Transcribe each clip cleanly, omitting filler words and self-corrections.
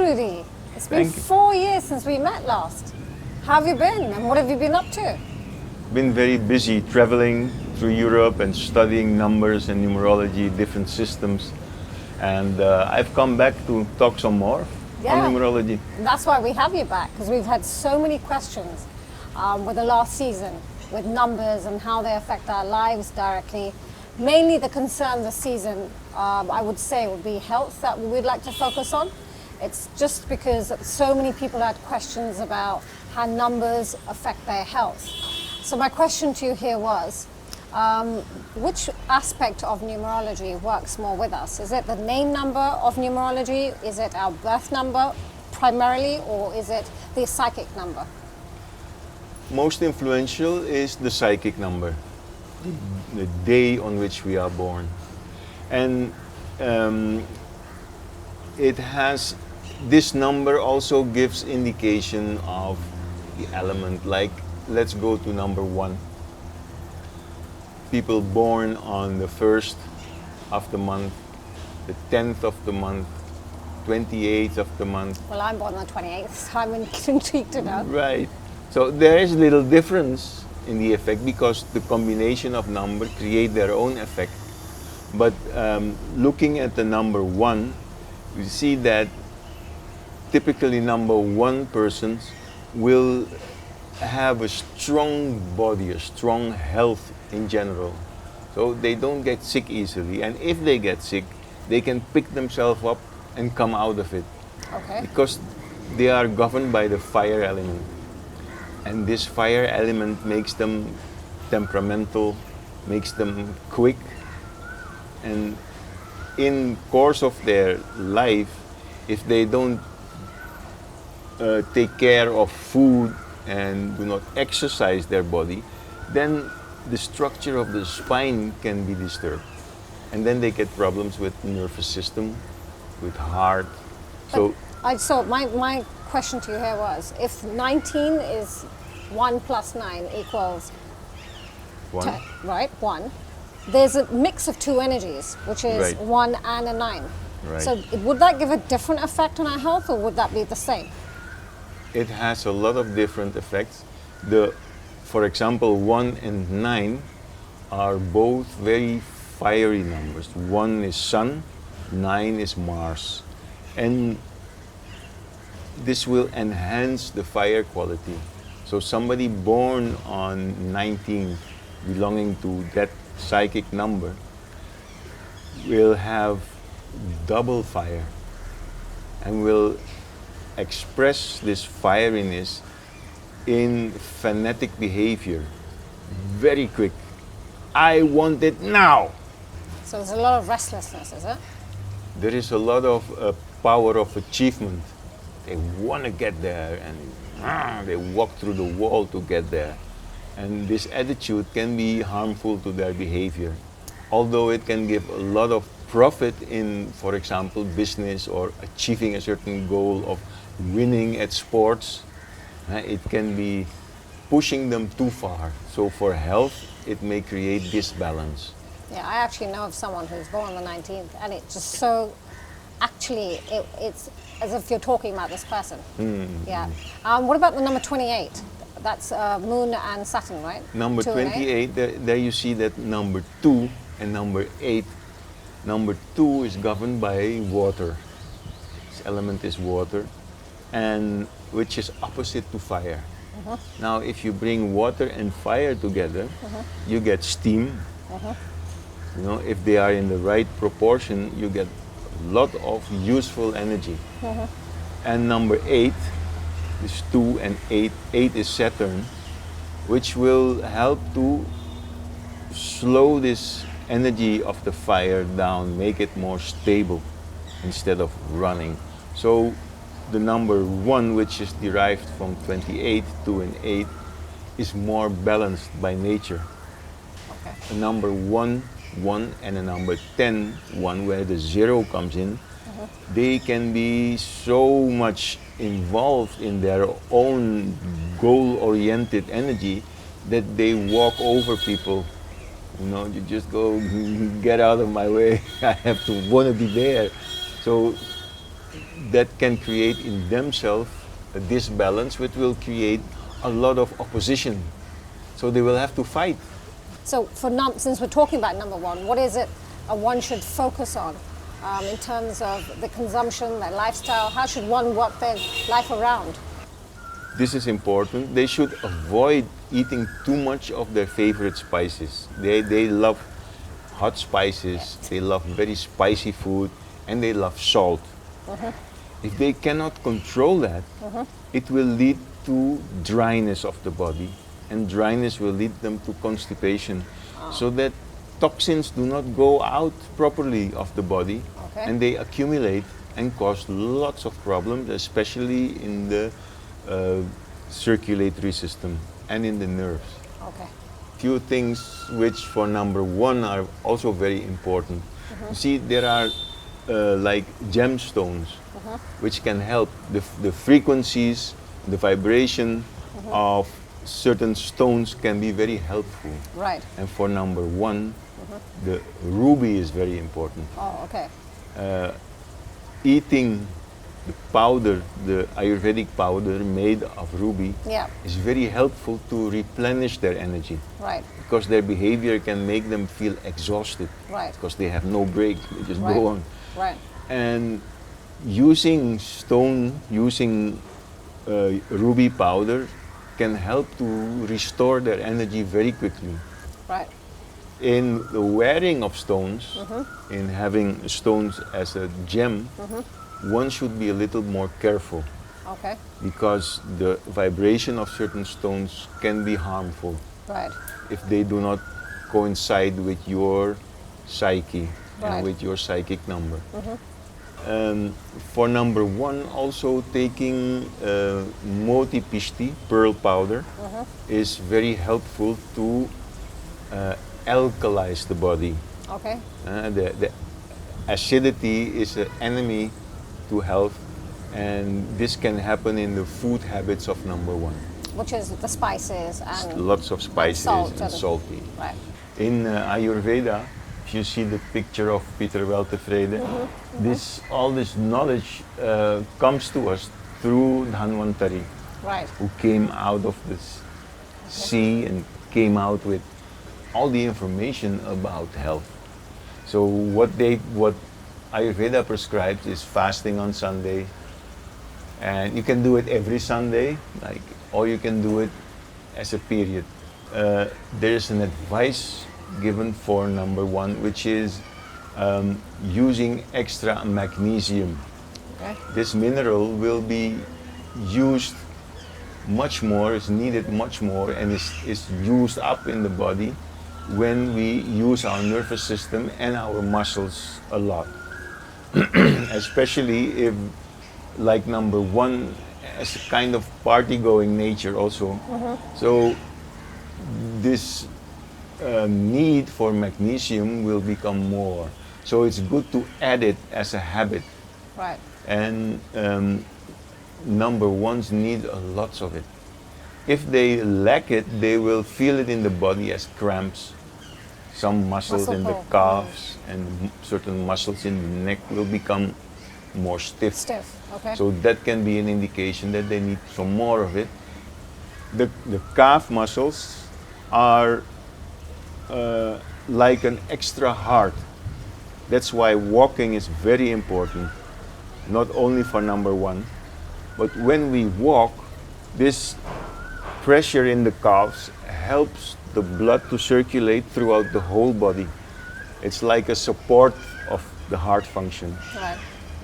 Rudi. It's been 4 years since we met last. How have you been and what have you been up to? Been very busy traveling through Europe and studying numbers and numerology, different systems. And I've come back to talk some more on numerology. That's why we have you back, because we've had so many questions with the last season, with numbers and how they affect our lives directly. Mainly the concern this season, I would say, would be health that we'd like to focus on. It's just because so many people had questions about how numbers affect their health. So my question to you here was, which aspect of numerology works more with us? Is it the name number of numerology? Is it our birth number primarily, or is it the psychic number? Most influential is the psychic number, the day on which we are born. And this number also gives indication of the element. Like, let's go to number 1. People born on the 1st of the month, the 10th of the month, 28th of the month. Well, I'm born on the 28th, so I'm intrigued to know. Right. So there is little difference in the effect because the combination of numbers create their own effect. But looking at the number 1, you see that typically number 1 persons will have a strong body, a strong health in general. So they don't get sick easily. And if they get sick, they can pick themselves up and come out of it. Okay. Because they are governed by the fire element. And this fire element makes them temperamental, makes them quick. And in course of their life, if they don't take care of food and do not exercise their body, then the structure of the spine can be disturbed. And then they get problems with the nervous system, with heart. So my question to you here was, if 19 is 1 plus 9 equals 1. 10, right? 1. There's a mix of 2 energies, which is 1 and a 9. Right. So would that give a different effect on our health, or would that be the same? It has a lot of different effects. For example, 1 and 9 are both very fiery numbers. 1 is Sun, 9 is Mars. And this will enhance the fire quality. So somebody born on 19, belonging to that psychic number, will have double fire and will express this fieriness in fanatic behavior, very quick. I want it now. So there's a lot of restlessness, is it? There is a lot of power of achievement. They want to get there and they walk through the wall to get there. And this attitude can be harmful to their behavior. Although it can give a lot of profit in, for example, business or achieving a certain goal of winning at sports, it can be pushing them too far. So for health, it may create disbalance. Yeah, I actually know of someone who's born on the 19th, and it's just so, actually, it's as if you're talking about this person. Mm-hmm. Yeah. What about the number 28? That's Moon and Saturn, right? Number 28, there you see that number 2 and number 8. Number 2 is governed by water. Its element is water, and which is opposite to fire. Now, if you bring water and fire together, you get steam. You know, if they are in the right proportion, you get a lot of useful energy. And number 8 is 2 and 8. 8 is Saturn, which will help to slow this energy of the fire down, make it more stable instead of running. So the number 1, which is derived from 28, 2 and 8, is more balanced by nature. Okay. A number 1, 1 and a number 10, 1, where the 0 comes in, they can be so much involved in their own goal-oriented energy that they walk over people. You know, you just go, get out of my way, I have to want to be there. So that can create in themselves a disbalance, which will create a lot of opposition. So they will have to fight. So since we're talking about number one, what is it one should focus on in terms of the consumption, their lifestyle? How should one work their life around? This is important. They should avoid eating too much of their favorite spices. They love hot spices, they love very spicy food, and they love salt. If they cannot control that, it will lead to dryness of the body, and dryness will lead them to constipation, so that toxins do not go out properly of the body, and they accumulate and cause lots of problems, especially in the circulatory system and in the nerves. Okay. Few things which for number one are also very important. You see, there are like gemstones which can help the frequencies, the vibration of certain stones can be very helpful. Right. And for number one, the ruby is very important. Oh, okay. Eating the powder, the Ayurvedic powder made of ruby, is very helpful to replenish their energy. Right. Because their behavior can make them feel exhausted. Right. Because they have no break, they just go on. Right. And using ruby powder can help to restore their energy very quickly. Right. In the wearing of stones, in having stones as a gem, one should be a little more careful. Okay. Because the vibration of certain stones can be harmful. Right. If they do not coincide with your psyche Right. and with your psychic number. For number one, also taking moti pishti, pearl powder, is very helpful to alkalize the body. Okay. The acidity is an enemy to health, and this can happen in the food habits of number one. Which is the spices and Lots of spices and salty. Right. In Ayurveda, if you see the picture of Peter Weltevrede, all this knowledge comes to us through Dhanvantari, Right. who came out of this sea and came out with all the information about health. So what Ayurveda prescribes is fasting on Sunday, and you can do it every Sunday, or you can do it as a period. There's an advice given for number one, which is using extra magnesium. Okay. This mineral will be used much more, is needed much more, and is used up in the body when we use our nervous system and our muscles a lot. Especially if, like number one, has a kind of party-going nature also. So this need for magnesium will become more. So it's good to add it as a habit. Right. And number ones need lots of it. If they lack it, they will feel it in the body as cramps. Some muscles in the calves and certain muscles in the neck will become more stiff. Okay. So that can be an indication that they need some more of it. The calf muscles are like an extra heart. That's why walking is very important, not only for number one, but when we walk, this pressure in the calves helps the blood to circulate throughout the whole body. It's like a support of the heart function. Right.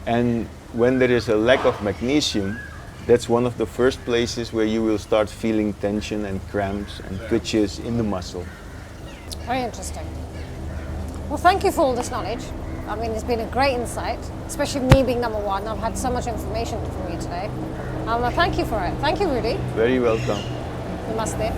And when there is a lack of magnesium, that's one of the first places where you will start feeling tension and cramps and twitches in the muscle. Very interesting. Well, thank you for all this knowledge. I mean, it's been a great insight, especially me being number one. I've had so much information from you today. Thank you for it. Thank you, Rudi. Very welcome. Namaste.